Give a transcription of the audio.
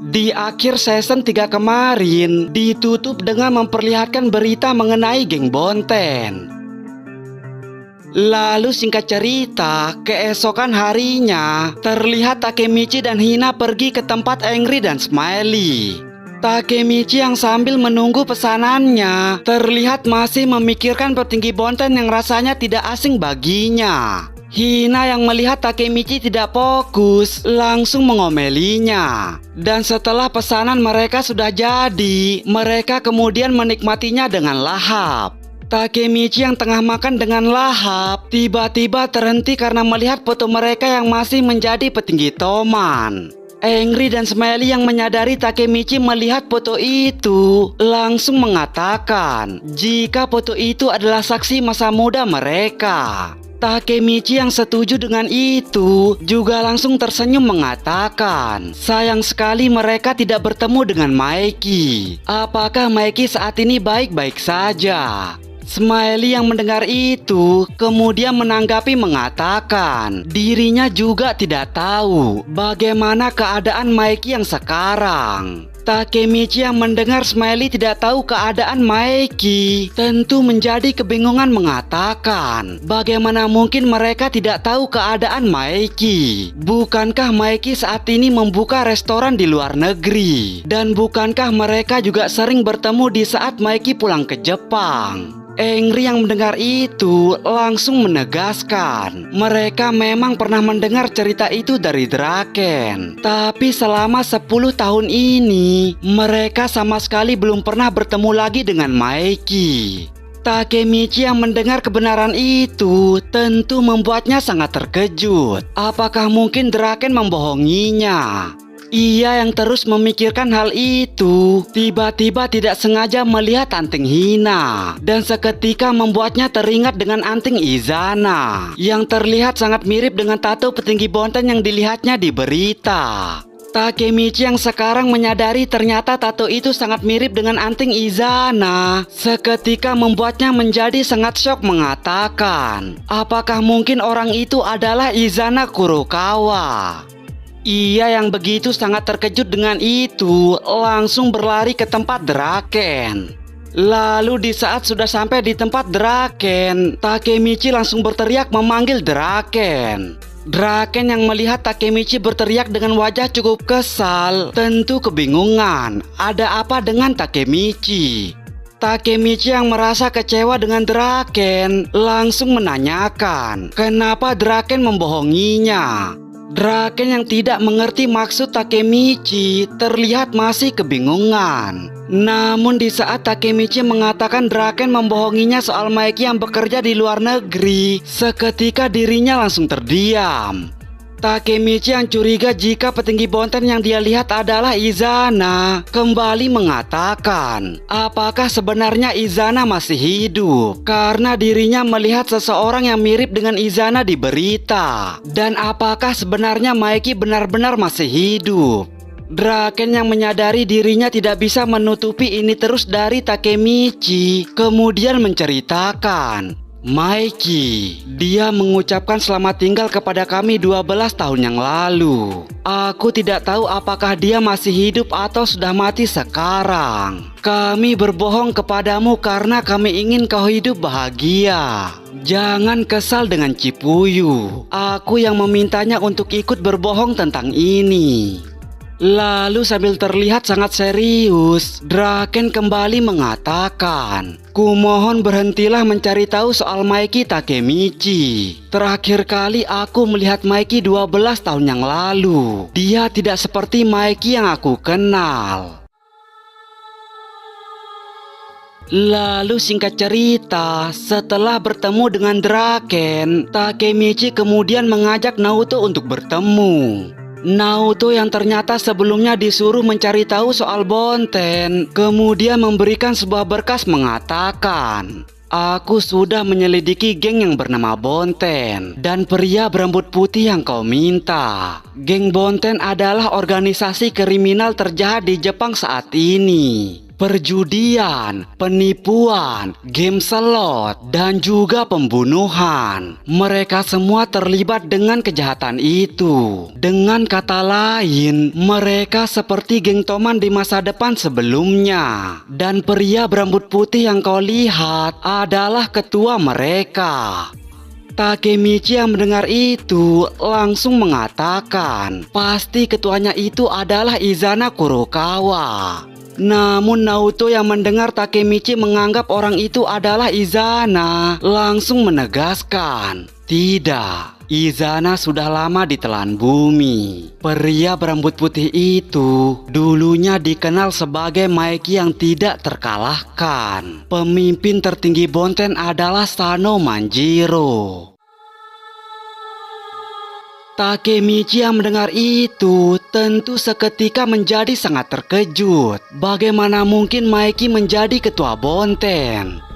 Di akhir season 3 kemarin ditutup dengan memperlihatkan berita mengenai geng Bonten. Lalu singkat cerita, keesokan harinya terlihat Takemichi dan Hina pergi ke tempat Angry dan Smiley. Takemichi yang sambil menunggu pesanannya terlihat masih memikirkan petinggi Bonten yang rasanya tidak asing baginya. Hina yang melihat Takemichi tidak fokus langsung mengomelinya. Dan setelah pesanan mereka sudah jadi, mereka kemudian menikmatinya dengan lahap. Takemichi yang tengah makan dengan lahap tiba-tiba terhenti karena melihat foto mereka yang masih menjadi petinggi Toman. Angry dan Smiley yang menyadari Takemichi melihat foto itu langsung mengatakan jika foto itu adalah saksi masa muda mereka. Takemichi yang setuju dengan itu juga langsung tersenyum mengatakan, sayang sekali mereka tidak bertemu dengan Maeki. Apakah Maeki saat ini baik-baik saja? Smiley yang mendengar itu kemudian menanggapi mengatakan dirinya juga tidak tahu bagaimana keadaan Maeki yang sekarang. Takemichi yang mendengar Smiley tidak tahu keadaan Maeki tentu menjadi kebingungan mengatakan bagaimana mungkin mereka tidak tahu keadaan Maeki. Bukankah Maeki saat ini membuka restoran di luar negeri? Dan bukankah mereka juga sering bertemu di saat Maeki pulang ke Jepang? Angry yang mendengar itu langsung menegaskan mereka memang pernah mendengar cerita itu dari Draken. Tapi selama 10 tahun ini mereka sama sekali belum pernah bertemu lagi dengan Maeki. Takemichi yang mendengar kebenaran itu tentu membuatnya sangat terkejut. Apakah mungkin Draken membohonginya? Ia yang terus memikirkan hal itu tiba-tiba tidak sengaja melihat anting Hina dan seketika membuatnya teringat dengan anting Izana yang terlihat sangat mirip dengan tato petinggi Bonten yang dilihatnya di berita. Takemichi yang sekarang menyadari ternyata tato itu sangat mirip dengan anting Izana seketika membuatnya menjadi sangat syok mengatakan, apakah mungkin orang itu adalah Izana Kurokawa? Ia yang begitu sangat terkejut dengan itu langsung berlari ke tempat Draken. Lalu di saat sudah sampai di tempat Draken, Takemichi langsung berteriak memanggil Draken. Draken yang melihat Takemichi berteriak dengan wajah cukup kesal tentu kebingungan. Ada apa dengan Takemichi? Takemichi yang merasa kecewa dengan Draken langsung menanyakan kenapa Draken membohonginya. Draken yang tidak mengerti maksud Takemichi terlihat masih kebingungan. Namun di saat Takemichi mengatakan Draken membohonginya soal Maeki yang bekerja di luar negeri, seketika dirinya langsung terdiam. Takemichi yang curiga jika petinggi Bonten yang dia lihat adalah Izana kembali mengatakan apakah sebenarnya Izana masih hidup karena dirinya melihat seseorang yang mirip dengan Izana di berita. Dan apakah sebenarnya Maeki benar-benar masih hidup? Draken yang menyadari dirinya tidak bisa menutupi ini terus dari Takemichi kemudian menceritakan, Maeki, dia mengucapkan selamat tinggal kepada kami 12 tahun yang lalu. Aku tidak tahu apakah dia masih hidup atau sudah mati sekarang. Kami berbohong kepadamu karena kami ingin kau hidup bahagia. Jangan kesal dengan Cipuyu. Aku yang memintanya untuk ikut berbohong tentang ini. Lalu sambil terlihat sangat serius, Draken kembali mengatakan, kumohon berhentilah mencari tahu soal Maeki Takemichi. Terakhir kali aku melihat Maeki 12 tahun yang lalu. Dia tidak seperti Maeki yang aku kenal. Lalu singkat cerita, setelah bertemu dengan Draken, Takemichi kemudian mengajak Naoto untuk bertemu. Naoto yang ternyata sebelumnya disuruh mencari tahu soal Bonten, kemudian memberikan sebuah berkas mengatakan, aku sudah menyelidiki geng yang bernama Bonten dan pria berambut putih yang kau minta. Geng Bonten adalah organisasi kriminal terjahat di Jepang saat ini. perjudian, penipuan, game slot, dan juga pembunuhan. Mereka semua terlibat dengan kejahatan itu. Dengan kata lain, mereka seperti geng Toman di masa depan sebelumnya. Dan pria berambut putih yang kau lihat adalah ketua mereka. Takemichi yang mendengar itu langsung mengatakan, pasti ketuanya itu adalah Izana Kurokawa. Namun Naoto yang mendengar Takemichi menganggap orang itu adalah Izana langsung menegaskan, tidak, Izana sudah lama ditelan bumi. Pria berambut putih itu dulunya dikenal sebagai Maeki yang tidak terkalahkan. Pemimpin tertinggi Bonten adalah Sano Manjiro. Takemichi yang mendengar itu tentu seketika menjadi sangat terkejut. Bagaimana mungkin Maeki menjadi ketua Bonten?